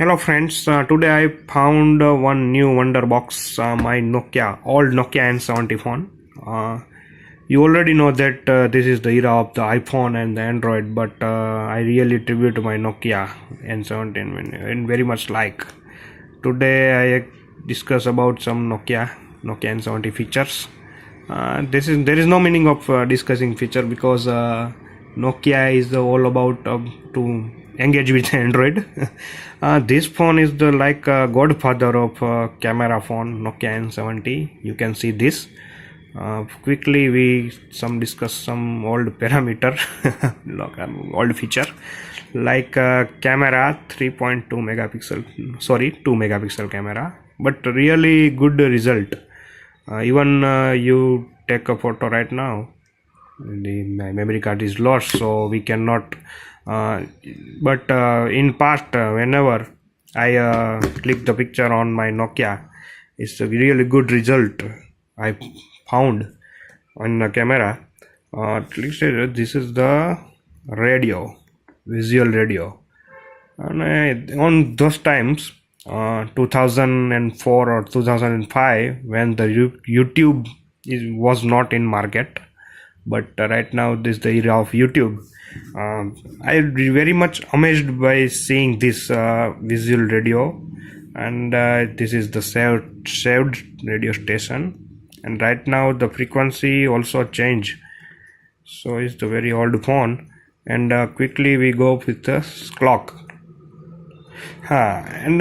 Hello friends, today I found one new wonder box, my old Nokia N70 phone. You already know that this is the era of the iPhone and the Android, but I really tribute my Nokia N70 and very much like. Today I discuss about some Nokia N70 features. There is no meaning of discussing feature because Nokia is all about to engage with Android. This phone is the godfather of camera phone, Nokia N70. You can see this. Quickly we discuss some old parameter, old feature like camera 3.2 megapixel, sorry 2 megapixel camera, but really good result. Even you take a photo right now, my memory card is lost, so we cannot. But in past, whenever I click the picture on my Nokia, it's a really good result I found on the camera. At least this is the radio, visual radio, and on those times, 2004 or 2005, when the YouTube was not in market, but right now this is the era of YouTube. I very much amazed by seeing this visual radio, and this is the saved radio station, and right now the frequency also change, so it's the very old phone. And quickly we go with the clock. And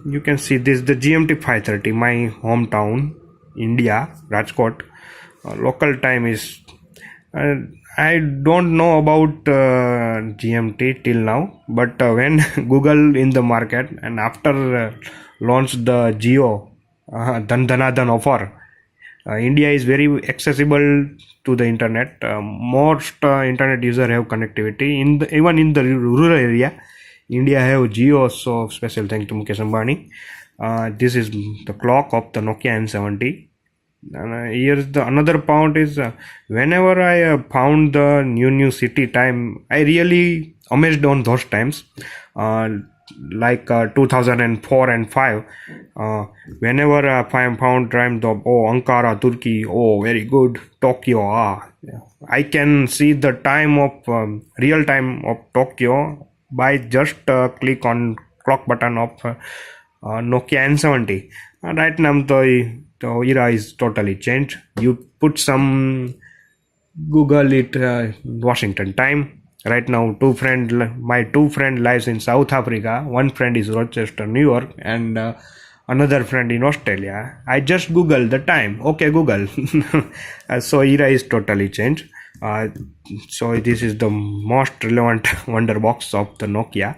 you can see this the GMT 5:30, my hometown India, Rajkot. Local time is I don't know about GMT till now, but when Google in the market and after launched the Jio Dhan offer, India is very accessible to the internet. Most internet user have connectivity even in the rural area. India have Jio, so special thank to Mukesh Ambani. This is the clock of the Nokia N70. And here's the another point is whenever I found the new city time, I really amazed on those times. Like 2004 and 5, whenever I found time the Ankara, Turkey, very good, Tokyo, I can see the time of real time of Tokyo by just click on clock button of Nokia N70. Right now the era is totally changed. You put some Google it Washington time. Right now my two friend lives in South Africa. One friend is Rochester, New York, and another friend in Australia. I just Google the time. Okay, Google. So era is totally changed. So this is the most relevant wonder box of the Nokia.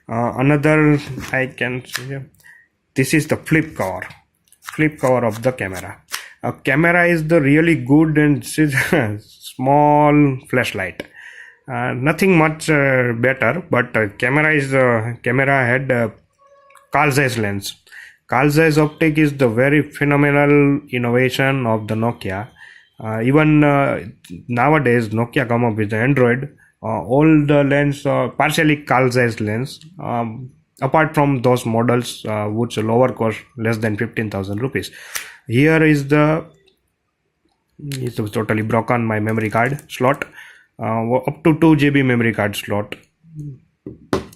Another I can see, this is the flip cover of the camera. Camera is the really good and small flashlight. Nothing much better, but camera had Carl Zeiss lens. Carl Zeiss optic is the very phenomenal innovation of the Nokia. Even nowadays Nokia come up with the Android. All the lens partially Carl Zeiss lens. Apart from those models which lower cost less than 15,000 rupees. Here is it's totally broken my memory card slot. Up to 2 GB memory card slot.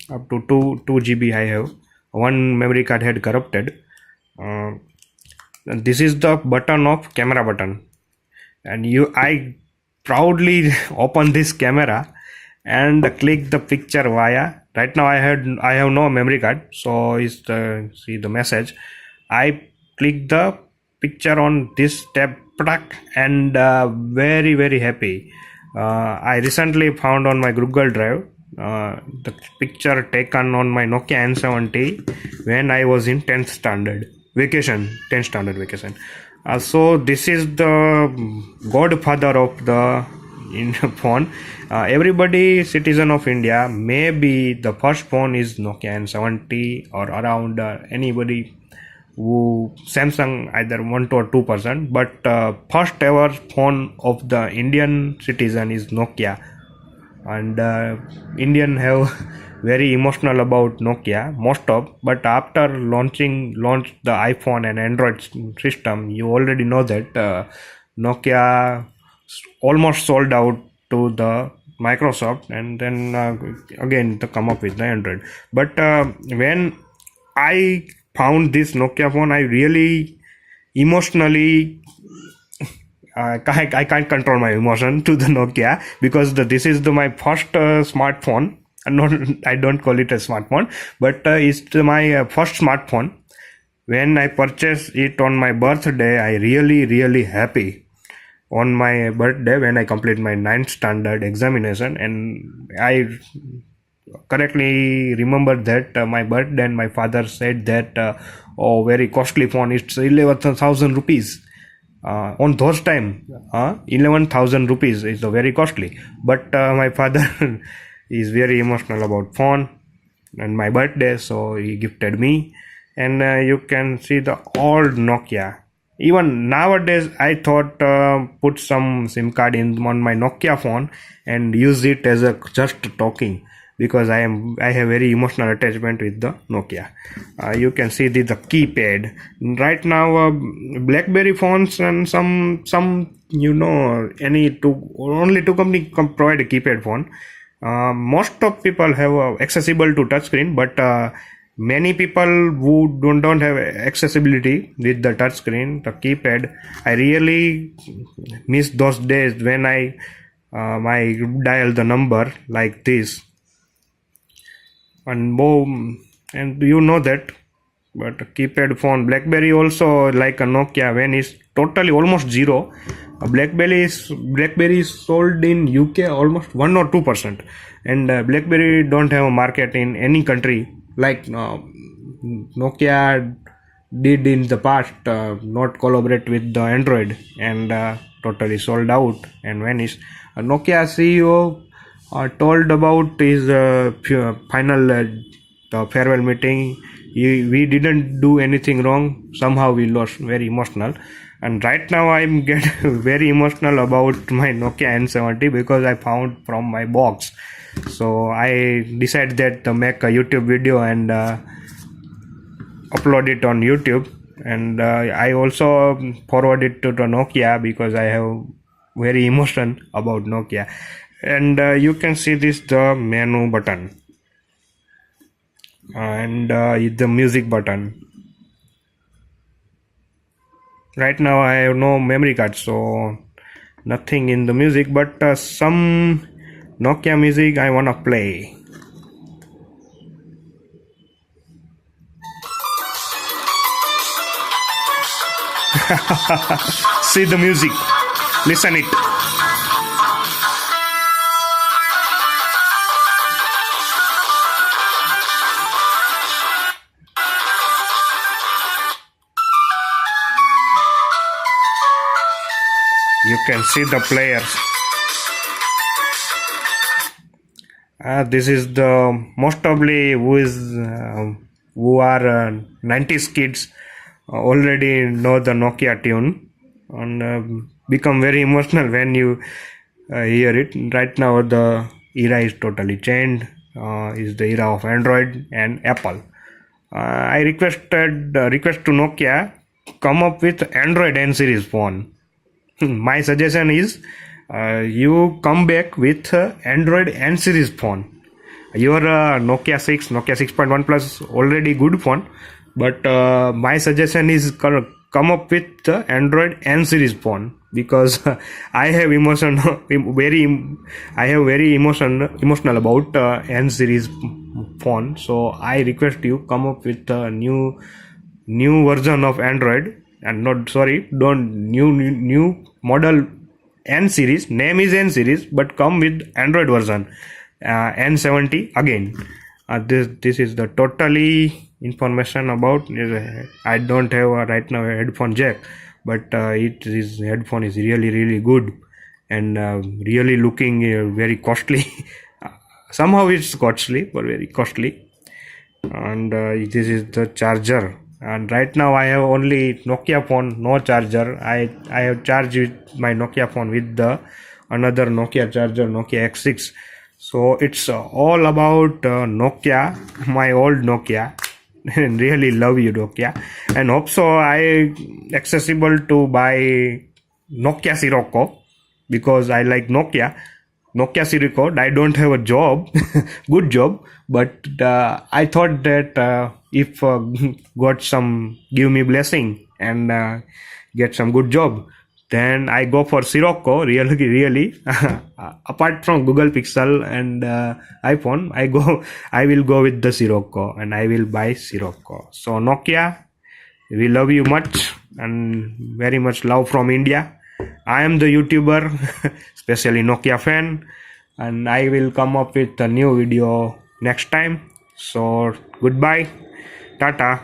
Up to 2 GB I have. One memory card had corrupted. This is the button of camera button, and I proudly open this camera and click the picture via. Right now I have no memory card, so see the message. I click the picture on this tab and very happy. I recently found on my Google Drive the picture taken on my Nokia N70 when I was in 10th standard vacation. So this is the godfather of the phone. Everybody citizen of India, maybe the first phone is Nokia N70 or around anybody who Samsung either 1 or 2%, but first ever phone of the Indian citizen is Nokia, and Indian have very emotional about Nokia, most of. But after launched the iPhone and Android system, you already know that Nokia almost sold out to the Microsoft, and then again to come up with the Android. But when I found this Nokia phone, I really emotionally I can't control my emotion to the Nokia, because this is my first smartphone. Not, I don't call it a smartphone, but it's my first smartphone. When I purchased it on my birthday, I really happy on my birthday when I complete my 9th standard examination, and I correctly remember that my birthday, and my father said that oh, very costly phone, it's 11,000 rupees. On those time, 11,000 rupees is very costly. But my father is very emotional about phone and my birthday, so he gifted me. And you can see the old Nokia. Even nowadays, I thought put some SIM card in on my Nokia phone and use it as a just talking, because I have very emotional attachment with the Nokia. You can see the keypad. Right now, BlackBerry phones and some only two company provide a keypad phone. Most of people have accessible to touchscreen, but many people who don't have accessibility with the touchscreen, the keypad. I really miss those days when I dial the number like this. And boom, and you know that. But keypad phone, BlackBerry also like a Nokia, when it's totally almost zero. BlackBerry is sold in UK almost 1 or 2%, and BlackBerry don't have a market in any country like Nokia did in the past. Not collaborate with the Android, and totally sold out and vanished. Nokia CEO told about his final the farewell meeting. We didn't do anything wrong. Somehow we lost, very emotional. And right now I'm get very emotional about my Nokia N70, because I found from my box. So I decided that to make a YouTube video and upload it on YouTube. And I also forward it to the Nokia, because I have very emotion about Nokia. And you can see this the menu button, and the music button. Right now I have no memory card, so nothing in the music, but some Nokia music I wanna play. See the music, listen it. You can see the players. This is the most probably who are 90s kids already know the Nokia tune, and become very emotional when you hear it. Right now the era is totally changed. Is the era of Android and Apple. I request to Nokia, come up with Android N series phone. My suggestion is you come back with Android N series phone. Your Nokia 6, Nokia 6.1 Plus already good phone, but my suggestion is come up with the Android N series phone, because I have very emotional about N series phone. So I request you come up with a new version of Android, and new model N series. Name is N series, but come with Android version N70 again. This is the totally information about. I don't have right now a headphone jack, but this headphone is really good, and really looking very costly. Somehow it's costly, but very costly. And this is the charger. And right now I have only Nokia phone, no charger. I have charged with my Nokia phone with the another Nokia charger, Nokia X6. So it's all about Nokia, my old Nokia. And really love you, Nokia, and hope so I accessible to buy Nokia Sirocco, because I like Nokia Sirocco. I don't have a job, good job, but I thought that if got some give me blessing and get some good job, then I go for Sirocco. Really, apart from Google Pixel and iPhone, I will go with the Sirocco, and I will buy Sirocco. So Nokia, we love you much, and very much love from India. I am the YouTuber, especially Nokia fan, and I will come up with a new video next time. So goodbye, Tata.